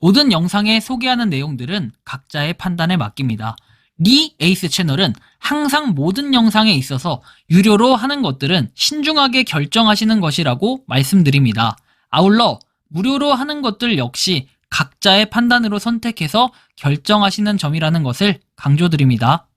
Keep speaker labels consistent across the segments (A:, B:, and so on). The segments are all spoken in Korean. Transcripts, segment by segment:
A: 모든 영상에 소개하는 내용들은 각자의 판단에 맡깁니다. 리 에이스 채널은 항상 모든 영상에 있어서 유료로 하는 것들은 신중하게 결정하시는 것이라고 말씀드립니다. 아울러 무료로 하는 것들 역시 각자의 판단으로 선택해서 결정하시는 점이라는 것을 강조드립니다.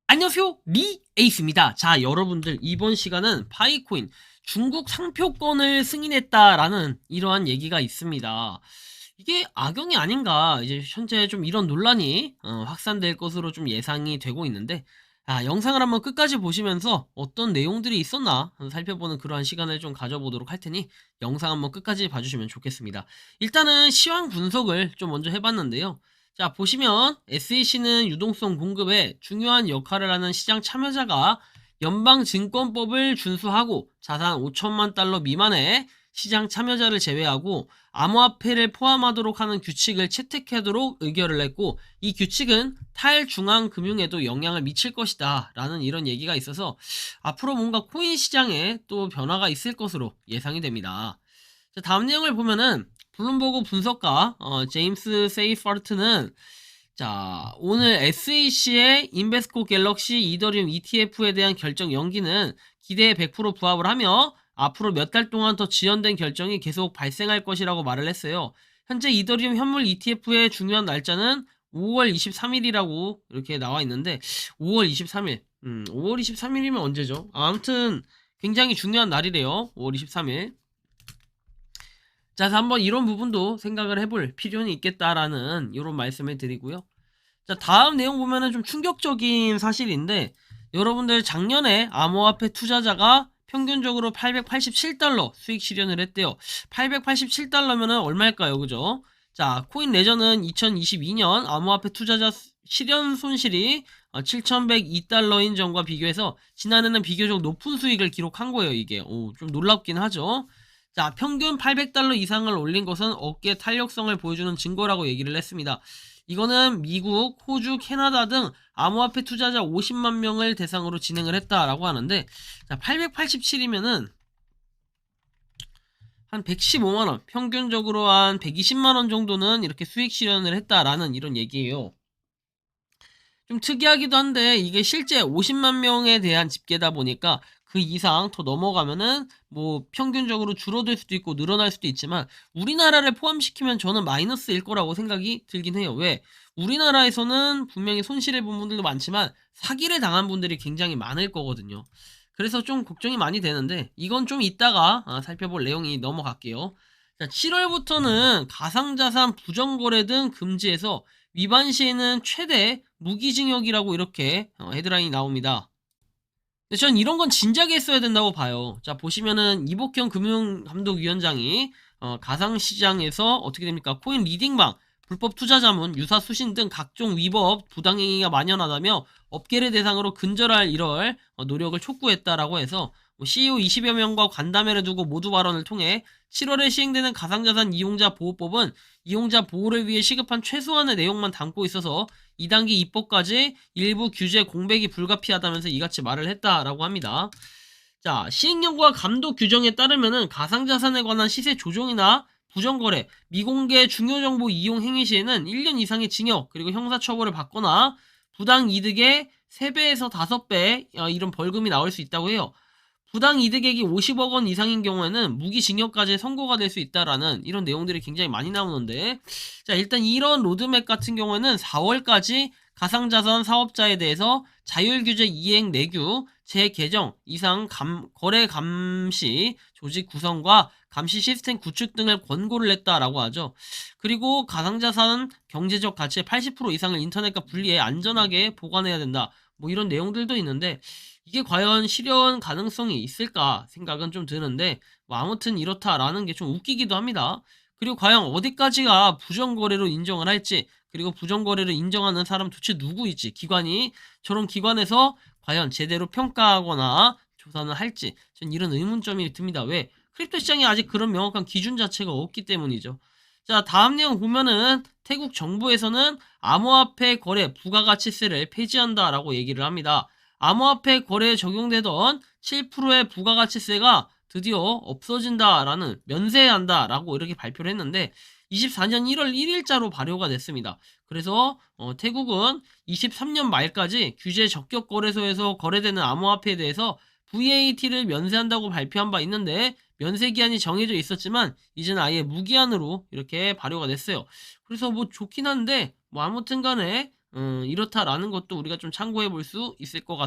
B: 안녕하세요, 리 에이스입니다. 자, 여러분들 이번 시간은 파이코인 중국 상표권을 승인했다라는 이러한 얘기가 있습니다. 이게 악영이 아닌가, 이제 현재 좀 이런 논란이 확산될 것으로 좀 예상이 되고 있는데, 영상을 한번 끝까지 보시면서 어떤 내용들이 있었나 살펴보는 그러한 시간을 좀 가져보도록 할 테니 영상 한번 끝까지 봐주시면 좋겠습니다. 일단은 시황 분석을 좀 먼저 해봤는데요. 자, 보시면 SEC는 유동성 공급에 중요한 역할을 하는 시장 참여자가 연방증권법을 준수하고 자산 5천만 달러 미만의 시장 참여자를 제외하고 암호화폐를 포함하도록 하는 규칙을 채택하도록 의결을 했고, 이 규칙은 탈중앙금융에도 영향을 미칠 것이다 라는 이런 얘기가 있어서 앞으로 뭔가 코인 시장에 또 변화가 있을 것으로 예상이 됩니다. 자, 다음 내용을 보면은 블룸버그 분석가 제임스 세이퍼트는 자, 오늘 SEC의 인베스코 갤럭시 이더리움 ETF에 대한 결정 연기는 기대에 100% 부합을 하며 앞으로 몇 달 동안 더 지연된 결정이 계속 발생할 것이라고 말을 했어요. 현재 이더리움 현물 ETF의 중요한 날짜는 5월 23일이라고 이렇게 나와 있는데 5월 23일 5월 23일이면 언제죠? 아무튼 굉장히 중요한 날이래요. 5월 23일. 자, 그래서 한번 이런 부분도 생각을 해볼 필요는 있겠다라는 이런 말씀을 드리고요. 자, 다음 내용 보면은 좀 충격적인 사실인데, 여러분들 작년에 암호화폐 투자자가 평균적으로 887달러 수익 실현을 했대요. 887달러면은 얼마일까요? 그죠? 자, 코인 레저는 2022년 암호화폐 투자자 실현 손실이 7,102달러인 점과 비교해서 지난해는 비교적 높은 수익을 기록한 거예요, 이게. 좀 놀랍긴 하죠. 자, 평균 800달러 이상을 올린 것은 업계 탄력성을 보여주는 증거라고 얘기를 했습니다. 이거는 미국, 호주, 캐나다 등 암호화폐 투자자 50만 명을 대상으로 진행을 했다라고 하는데, 자, 887이면은 한 115만원, 평균적으로 한 120만원 정도는 이렇게 수익 실현을 했다라는 이런 얘기예요. 좀 특이하기도 한데 이게 실제 50만 명에 대한 집계다 보니까 그 이상 더 넘어가면은 뭐 평균적으로 줄어들 수도 있고 늘어날 수도 있지만 우리나라를 포함시키면 저는 마이너스일 거라고 생각이 들긴 해요. 왜? 우리나라에서는 분명히 손실을 본 분들도 많지만 사기를 당한 분들이 굉장히 많을 거거든요. 그래서 좀 걱정이 많이 되는데 이건 좀 이따가 살펴볼 내용이 넘어갈게요. 자, 7월부터는 가상자산 부정거래 등 금지해서 위반 시에는 최대 무기징역이라고 이렇게 헤드라인이 나옵니다. 근데 전 이런 건 진작에 했어야 된다고 봐요. 자, 보시면은 이복형 금융감독위원장이 가상시장에서 어떻게 됩니까? 코인 리딩방, 불법 투자자문, 유사 수신 등 각종 위법, 부당행위가 만연하다며 업계를 대상으로 근절할 이럴 노력을 촉구했다라고 해서 CEO 20여 명과 간담회를 두고 모두 발언을 통해 7월에 시행되는 가상자산 이용자 보호법은 이용자 보호를 위해 시급한 최소한의 내용만 담고 있어서 2단계 입법까지 일부 규제 공백이 불가피하다면서 이같이 말을 했다라고 합니다. 자, 시행령과 감독 규정에 따르면은 가상자산에 관한 시세 조종이나 부정거래, 미공개 중요정보 이용 행위 시에는 1년 이상의 징역 그리고 형사처벌을 받거나 부당 이득의 3배에서 5배 이런 벌금이 나올 수 있다고 해요. 부당 이득액이 50억 원 이상인 경우에는 무기징역까지 선고가 될 수 있다라는 이런 내용들이 굉장히 많이 나오는데, 자, 일단 이런 로드맵 같은 경우에는 4월까지 가상자산 사업자에 대해서 자율규제 이행 내규 재개정 이상 거래 감시 조직 구성과 감시 시스템 구축 등을 권고를 했다라고 하죠. 그리고 가상자산 경제적 가치의 80% 이상을 인터넷과 분리해 안전하게 보관해야 된다. 뭐 이런 내용들도 있는데 이게 과연 실현 가능성이 있을까 생각은 좀 드는데 뭐 아무튼 이렇다라는 게 좀 웃기기도 합니다. 그리고 과연 어디까지가 부정거래로 인정을 할지, 그리고 부정거래를 인정하는 사람 도대체 누구일지, 기관이 저런 기관에서 과연 제대로 평가하거나 조사는 할지 전 이런 의문점이 듭니다. 왜? 크립토 시장이 아직 그런 명확한 기준 자체가 없기 때문이죠. 자, 다음 내용 보면은 태국 정부에서는 암호화폐 거래 부가가치세를 폐지한다라고 얘기를 합니다. 암호화폐 거래에 적용되던 7%의 부가가치세가 드디어 없어진다라는, 면세한다라고 이렇게 발표를 했는데 24년 1월 1일자로 발효가 됐습니다. 그래서 태국은 23년 말까지 규제 적격 거래소에서 거래되는 암호화폐에 대해서 VAT를 면세한다고 발표한 바 있는데 면세 기한이 정해져 있었지만 이제는 아예 무기한으로 이렇게 발효가 됐어요. 그래서 뭐 좋긴 한데 뭐 아무튼 간에 이렇다라는 것도 우리가 좀 참고해 볼 수 있을 것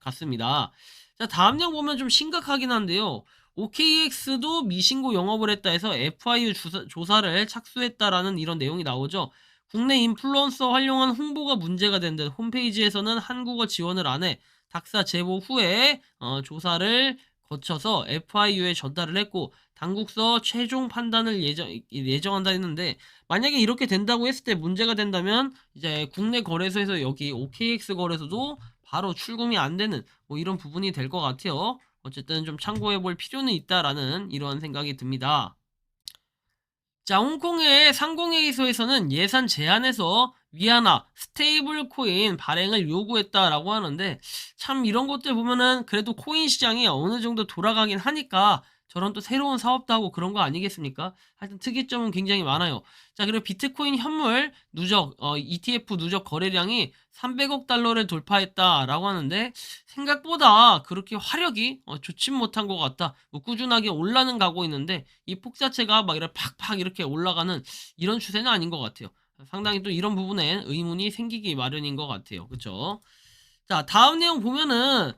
B: 같습니다. 자, 다음 내용 보면 좀 심각하긴 한데요. OKX도 미신고 영업을 했다 해서 FIU 조사를 착수했다라는 이런 내용이 나오죠. 국내 인플루언서 활용한 홍보가 문제가 된 듯 홈페이지에서는 한국어 지원을 안 해 닥사 제보 후에 조사를 거쳐서 FIU에 전달을 했고 당국서 최종 판단을 예정한다 했는데 만약에 이렇게 된다고 했을 때 문제가 된다면 이제 국내 거래소에서 여기 OKX 거래소도 바로 출금이 안 되는 뭐 이런 부분이 될 것 같아요. 어쨌든 좀 참고해 볼 필요는 있다라는 이런 생각이 듭니다. 자, 홍콩의 상공회의소에서는 예산 제한에서 위안화, 스테이블 코인 발행을 요구했다라고 하는데 참 이런 것들 보면은 그래도 코인 시장이 어느 정도 돌아가긴 하니까 저런 또 새로운 사업도 하고 그런 거 아니겠습니까? 하여튼 특이점은 굉장히 많아요. 자, 그리고 비트코인 현물 누적 ETF 누적 거래량이 300억 달러를 돌파했다라고 하는데 생각보다 그렇게 화력이 좋진 못한 것 같다. 뭐 꾸준하게 올라는 가고 있는데 이 폭 자체가 막 이렇게 팍팍 이렇게 올라가는 이런 추세는 아닌 것 같아요. 상당히 또 이런 부분에 의문이 생기기 마련인 것 같아요. 그쵸? 자, 다음 내용 보면은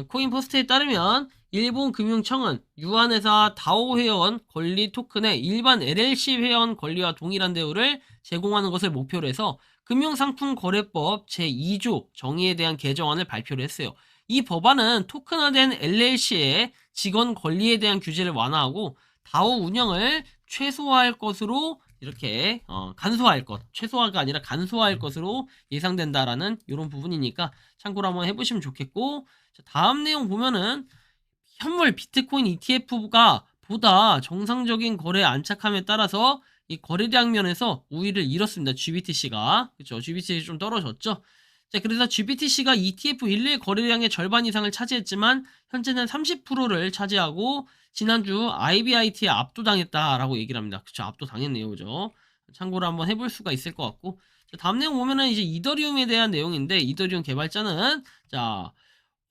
B: 코인포스트에 따르면 일본 금융청은 유한회사 다오 회원 권리 토큰의 일반 LLC 회원 권리와 동일한 대우를 제공하는 것을 목표로 해서 금융상품거래법 제2조 정의에 대한 개정안을 발표를 했어요. 이 법안은 토큰화된 LLC의 직원 권리에 대한 규제를 완화하고 다오 운영을 최소화할 것으로 이렇게 간소화할 것, 최소화가 아니라 간소화할 것으로 예상된다라는 이런 부분이니까 참고로 한번 해보시면 좋겠고, 자, 다음 내용 보면은 현물 비트코인 ETF가 보다 정상적인 거래에 안착함에 따라서 이 거래량 면에서 우위를 잃었습니다. GBTC가. 그쵸? GBTC 좀 떨어졌죠? 자, 그래서 GBTC가 ETF 일일 거래량의 절반 이상을 차지했지만 현재는 30%를 차지하고 지난주 IBIT에 압도당했다라고 얘기를 합니다. 그쵸? 압도당했네요. 그죠? 참고로 한번 해볼 수가 있을 것 같고. 자, 다음 내용 보면은 이제 이더리움에 대한 내용인데 이더리움 개발자는 자,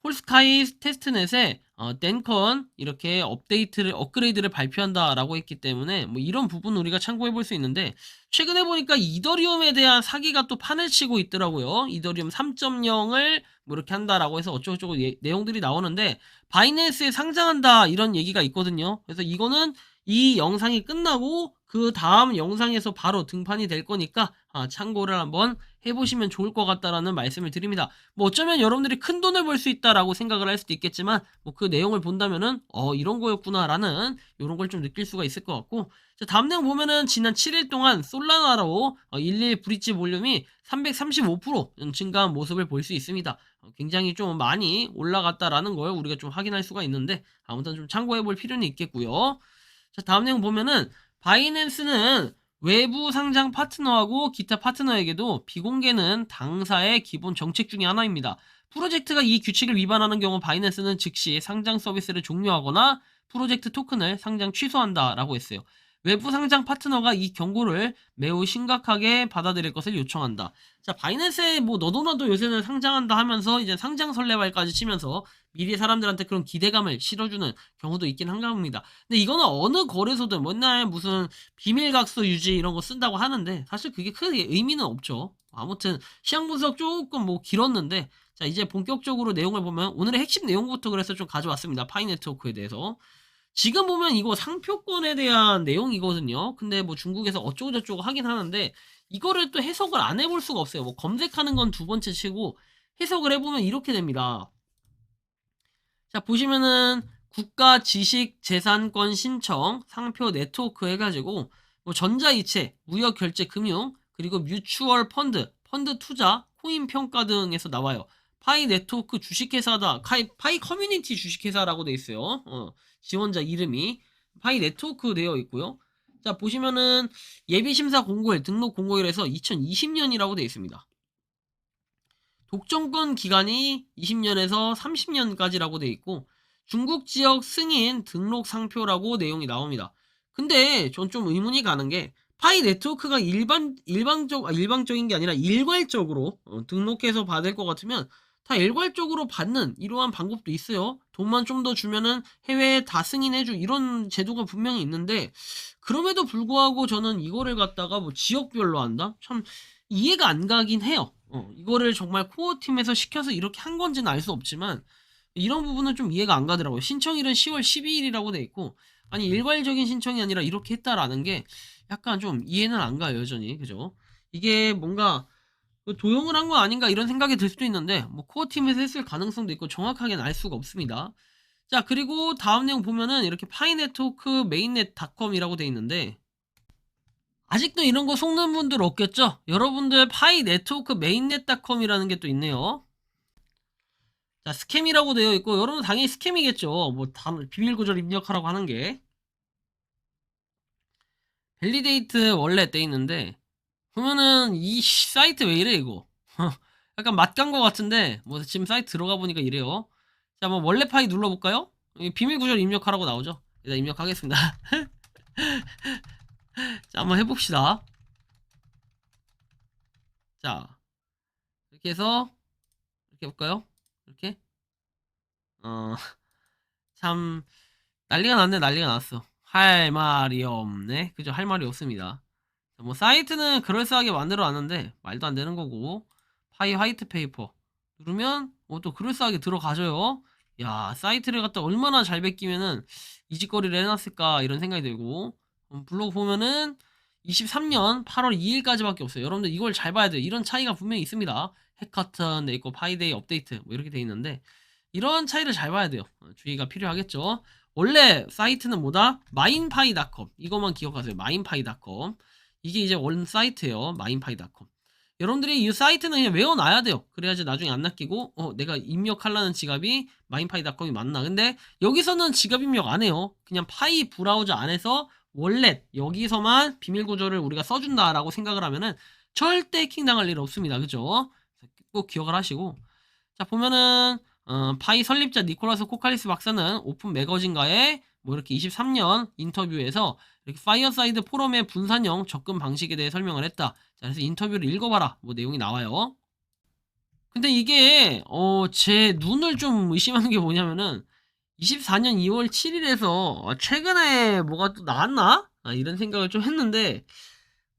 B: 폴스카이 테스트넷에 댄컨 이렇게 업그레이드를 발표한다라고 했기 때문에 뭐 이런 부분 우리가 참고해 볼 수 있는데 최근에 보니까 이더리움에 대한 사기가 또 판을 치고 있더라고요. 이더리움 3.0을 뭐 이렇게 한다라고 해서 어쩌고저쩌고 내용들이 나오는데 바이낸스에 상장한다 이런 얘기가 있거든요. 그래서 이거는 이 영상이 끝나고 그 다음 영상에서 바로 등판이 될 거니까 참고를 한번 해보시면 좋을 것 같다라는 말씀을 드립니다. 뭐 어쩌면 여러분들이 큰 돈을 벌 수 있다라고 생각을 할 수도 있겠지만 뭐 그 내용을 본다면은 이런 거였구나라는 이런 걸 좀 느낄 수가 있을 것 같고, 자, 다음 내용 보면은 지난 7일 동안 솔라나로 11 브릿지 볼륨이 335% 증가한 모습을 볼 수 있습니다. 굉장히 좀 많이 올라갔다라는 걸 우리가 좀 확인할 수가 있는데 아무튼 좀 참고해 볼 필요는 있겠고요. 자, 다음 내용 보면은 바이낸스는 외부 상장 파트너하고 기타 파트너에게도 비공개는 당사의 기본 정책 중에 하나입니다. 프로젝트가 이 규칙을 위반하는 경우 바이낸스는 즉시 상장 서비스를 종료하거나 프로젝트 토큰을 상장 취소한다라고 했어요. 외부 상장 파트너가 이 경고를 매우 심각하게 받아들일 것을 요청한다. 자, 바이낸스에 뭐 너도나도 요새는 상장한다 하면서 이제 상장 설레발까지 치면서 미리 사람들한테 그런 기대감을 실어주는 경우도 있긴 한가 봅니다. 근데 이거는 어느 거래소든 맨날 무슨 비밀각서 유지 이런 거 쓴다고 하는데 사실 그게 크게 의미는 없죠. 아무튼 시장 분석 조금 뭐 길었는데 자, 이제 본격적으로 내용을 보면 오늘의 핵심 내용부터 그래서 좀 가져왔습니다. 파이네트워크에 대해서. 지금 보면 이거 상표권에 대한 내용이거든요. 근데 뭐 중국에서 어쩌고저쩌고 하긴 하는데 이거를 또 해석을 안 해볼 수가 없어요. 뭐 검색하는 건 두 번째 치고 해석을 해보면 이렇게 됩니다. 자, 보시면은 국가 지식 재산권 신청, 상표 네트워크 해가지고 뭐 전자이체, 무역 결제 금융, 그리고 뮤추얼 펀드, 펀드 투자, 코인 평가 등에서 나와요. 파이 네트워크 주식회사다. 파이 커뮤니티 주식회사라고 돼 있어요. 지원자 이름이 파이 네트워크 되어 있고요. 자, 보시면은 예비심사 공고일, 등록 공고일에서 2020년이라고 되어 있습니다. 독점권 기간이 20년에서 30년까지라고 돼 있고 중국 지역 승인 등록 상표라고 내용이 나옵니다. 근데 전 좀 의문이 가는 게 파이 네트워크가 일방적인 게 아니라 일괄적으로 등록해서 받을 것 같으면 다 일괄적으로 받는 이러한 방법도 있어요. 돈만 좀 더 주면은 해외에 다 승인해줘 이런 제도가 분명히 있는데 그럼에도 불구하고 저는 이거를 갖다가 뭐 지역별로 한다? 참 이해가 안 가긴 해요. 이거를 정말 코어 팀에서 시켜서 이렇게 한 건지는 알 수 없지만 이런 부분은 좀 이해가 안 가더라고요. 신청일은 10월 12일이라고 돼 있고 아니 일괄적인 신청이 아니라 이렇게 했다라는 게 약간 좀 이해는 안 가요, 여전히. 그죠? 이게 뭔가 도용을 한 거 아닌가 이런 생각이 들 수도 있는데 뭐 코어 팀에서 했을 가능성도 있고 정확하게는 알 수가 없습니다. 자, 그리고 다음 내용 보면은 이렇게 파이네트워크 메인넷닷컴이라고 돼 있는데 아직도 이런 거 속는 분들 없겠죠? 여러분들 파이네트워크 메인넷닷컴이라는 게 또 있네요. 자, 스캠이라고 되어 있고 여러분 당연히 스캠이겠죠. 뭐 비밀 구절 입력하라고 하는 게 밸리데이트 원래 돼 있는데 보면은 이 사이트 왜 이래 이거. 약간 맛간 거 같은데 뭐 지금 사이트 들어가 보니까 이래요. 자, 뭐 원래 파이 눌러볼까요? 비밀 구절 입력하라고 나오죠. 일단 입력하겠습니다. 자, 한번 해봅시다. 자, 이렇게 해서 이렇게 해볼까요? 이렇게 참 난리가 났네. 난리가 났어. 할 말이 없네. 그죠? 할 말이 없습니다. 뭐 사이트는 그럴싸하게 만들어 놨는데 말도 안 되는 거고 파이 화이트 페이퍼 누르면 뭐 또 그럴싸하게 들어가져요. 야, 사이트를 갖다 얼마나 잘 베끼면은 이 짓거리를 해놨을까 이런 생각이 들고 블로그 보면은 23년 8월 2일까지밖에 없어요. 여러분들 이걸 잘 봐야 돼요. 이런 차이가 분명히 있습니다. 해커턴 돼 있고 파이데이 업데이트 뭐 이렇게 돼 있는데 이런 차이를 잘 봐야 돼요. 주의가 필요하겠죠. 원래 사이트는 뭐다? 마인파이닷컴 이것만 기억하세요. 마인파이닷컴 이게 이제 원 사이트예요. 마인파이.com. 여러분들이 이 사이트는 그냥 외워놔야 돼요. 그래야지 나중에 안 낚이고 내가 입력하려는 지갑이 마인파이.com이 맞나. 근데 여기서는 지갑 입력 안 해요. 그냥 파이 브라우저 안에서 월렛 여기서만 비밀 구조를 우리가 써준다라고 생각을 하면은 절대 해킹당할 일 없습니다. 그죠? 꼭 기억을 하시고 자, 보면은 파이 설립자 니콜라스 코칼리스 박사는 오픈 매거진과의 뭐 이렇게 23년 인터뷰에서 이렇게 파이어사이드 포럼의 분산형 접근 방식에 대해 설명을 했다. 자, 그래서 인터뷰를 읽어봐라. 뭐 내용이 나와요. 근데 이게 제 눈을 좀 의심하는 게 뭐냐면은 24년 2월 7일에서 최근에 뭐가 또 나왔나? 이런 생각을 좀 했는데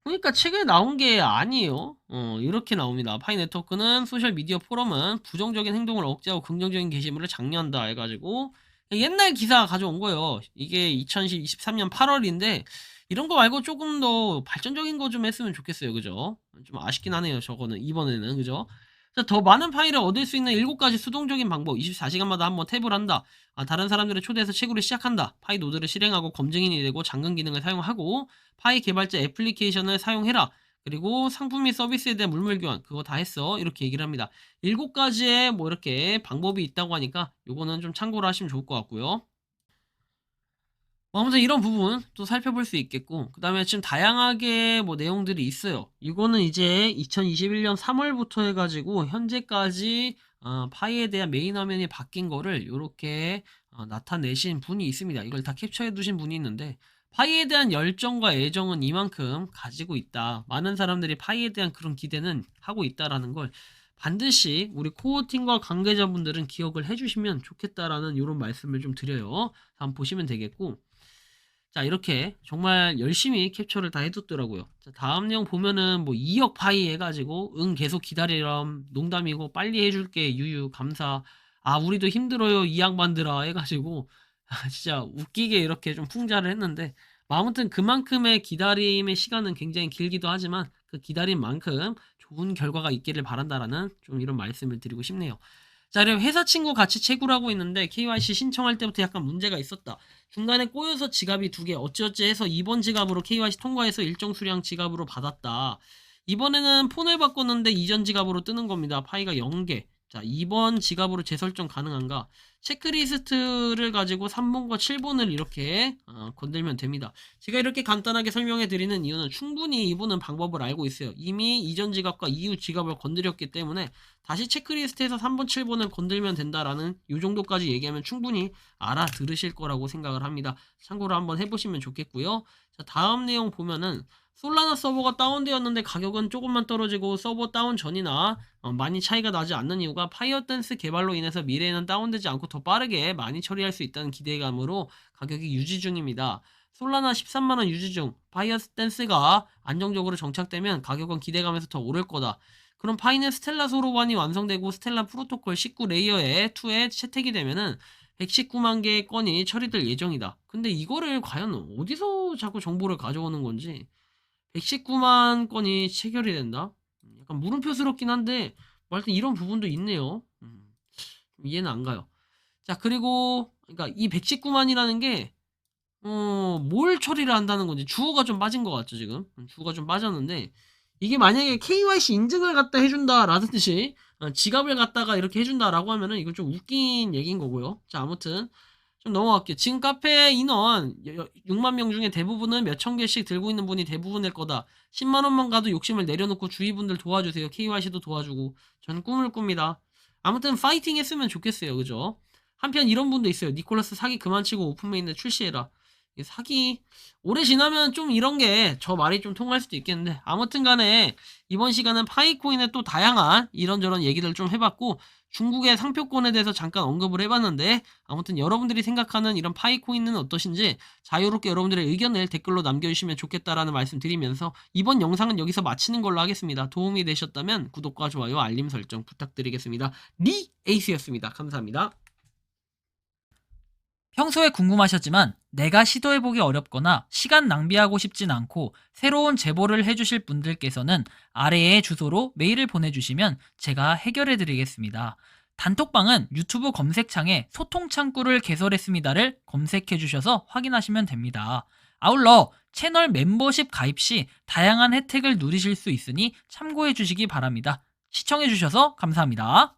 B: 보니까 최근에 나온 게 아니에요. 이렇게 나옵니다. 파이 네트워크는 소셜미디어 포럼은 부정적인 행동을 억제하고 긍정적인 게시물을 장려한다 해가지고 옛날 기사 가져온 거예요. 이게 2023년 8월인데 이런 거 말고 조금 더 발전적인 거 좀 했으면 좋겠어요. 그죠? 좀 아쉽긴 하네요. 저거는 이번에는 그죠? 자, 더 많은 파일을 얻을 수 있는 7가지 수동적인 방법 24시간마다 한번 탭을 한다. 다른 사람들을 초대해서 채굴을 시작한다. 파이 노드를 실행하고 검증인이 되고 잠금 기능을 사용하고 파이 개발자 애플리케이션을 사용해라. 그리고 상품 및 서비스에 대한 물물 교환 그거 다 했어. 이렇게 얘기를 합니다. 7가지의 뭐 이렇게 방법이 있다고 하니까 요거는 좀 참고를 하시면 좋을 것 같고요. 아무튼 이런 부분 또 살펴볼 수 있겠고 그 다음에 지금 다양하게 뭐 내용들이 있어요. 이거는 이제 2021년 3월부터 해가지고 현재까지 파이에 대한 메인 화면이 바뀐 거를 이렇게 나타내신 분이 있습니다. 이걸 다 캡처해 두신 분이 있는데 파이에 대한 열정과 애정은 이만큼 가지고 있다. 많은 사람들이 파이에 대한 그런 기대는 하고 있다라는 걸 반드시 우리 코어팀과 관계자분들은 기억을 해주시면 좋겠다라는 이런 말씀을 좀 드려요. 한번 보시면 되겠고 자, 이렇게 정말 열심히 캡처를 다 해뒀더라고요. 자, 다음 내용 보면은 뭐 2억 파이 해가지고 계속 기다리렴 농담이고 빨리 해줄게 유유 감사 우리도 힘들어요 이 양반들아 해가지고 진짜 웃기게 이렇게 좀 풍자를 했는데 아무튼 그만큼의 기다림의 시간은 굉장히 길기도 하지만 그 기다린 만큼 좋은 결과가 있기를 바란다라는 좀 이런 말씀을 드리고 싶네요. 자, 그리고 회사 친구 같이 채굴하고 있는데 KYC 신청할 때부터 약간 문제가 있었다. 중간에 꼬여서 지갑이 2개 어찌어찌 해서 2번 지갑으로 KYC 통과해서 일정 수량 지갑으로 받았다. 이번에는 폰을 바꿨는데 이전 지갑으로 뜨는 겁니다. 파이가 0개. 자, 2번 지갑으로 재설정 가능한가? 체크리스트를 가지고 3번과 7번을 이렇게 건들면 됩니다. 제가 이렇게 간단하게 설명해 드리는 이유는 충분히 이분은 방법을 알고 있어요. 이미 이전 지갑과 이후 지갑을 건드렸기 때문에 다시 체크리스트에서 3번, 7번을 건들면 된다라는 이 정도까지 얘기하면 충분히 알아들으실 거라고 생각을 합니다. 참고로 한번 해보시면 좋겠고요. 자, 다음 내용 보면은 솔라나 서버가 다운되었는데 가격은 조금만 떨어지고 서버 다운 전이나 많이 차이가 나지 않는 이유가 파이어댄스 개발로 인해서 미래에는 다운되지 않고 더 빠르게 많이 처리할 수 있다는 기대감으로 가격이 유지 중입니다. 솔라나 13만원 유지 중. 파이어댄스가 안정적으로 정착되면 가격은 기대감에서 더 오를 거다. 그럼 파이는 스텔라 소로반이 완성되고 스텔라 프로토콜 19 레이어에 2에 채택이 되면은 119만 개의 건이 처리될 예정이다. 근데 이거를 과연 어디서 자꾸 정보를 가져오는 건지 119만 건이 체결이 된다? 약간 물음표스럽긴 한데 뭐 하여튼 이런 부분도 있네요. 이해는 안 가요. 자, 그리고 그러니까 이 119만이라는 게 뭘 처리를 한다는 건지 주어가 좀 빠진 것 같죠, 지금. 주어가 좀 빠졌는데 이게 만약에 KYC 인증을 갖다 해준다라든지 지갑을 갖다가 이렇게 해준다라고 하면은 이건 좀 웃긴 얘기인 거고요. 자, 아무튼 좀 넘어갈게요. 지금 카페 인원 6만 명 중에 대부분은 몇천 개씩 들고 있는 분이 대부분일 거다. 10만 원만 가도 욕심을 내려놓고 주위 분들 도와주세요. KYC도 도와주고 전 꿈을 꿉니다. 아무튼 파이팅 했으면 좋겠어요. 그죠? 한편 이런 분도 있어요. 니콜라스 사기 그만 치고 오픈메인에 출시해라. 이 사기 오래 지나면 좀 이런 게 저 말이 좀 통할 수도 있겠는데 아무튼 간에 이번 시간은 파이코인의 또 다양한 이런저런 얘기를 좀 해봤고 중국의 상표권에 대해서 잠깐 언급을 해봤는데 아무튼 여러분들이 생각하는 이런 파이코인은 어떠신지 자유롭게 여러분들의 의견을 댓글로 남겨주시면 좋겠다라는 말씀 드리면서 이번 영상은 여기서 마치는 걸로 하겠습니다. 도움이 되셨다면 구독과 좋아요 알림 설정 부탁드리겠습니다. 리 에이스였습니다. 감사합니다.
A: 평소에 궁금하셨지만 내가 시도해보기 어렵거나 시간 낭비하고 싶진 않고 새로운 제보를 해주실 분들께서는 아래의 주소로 메일을 보내주시면 제가 해결해드리겠습니다. 단톡방은 유튜브 검색창에 소통창구를 개설했습니다를 검색해주셔서 확인하시면 됩니다. 아울러 채널 멤버십 가입 시 다양한 혜택을 누리실 수 있으니 참고해주시기 바랍니다. 시청해주셔서 감사합니다.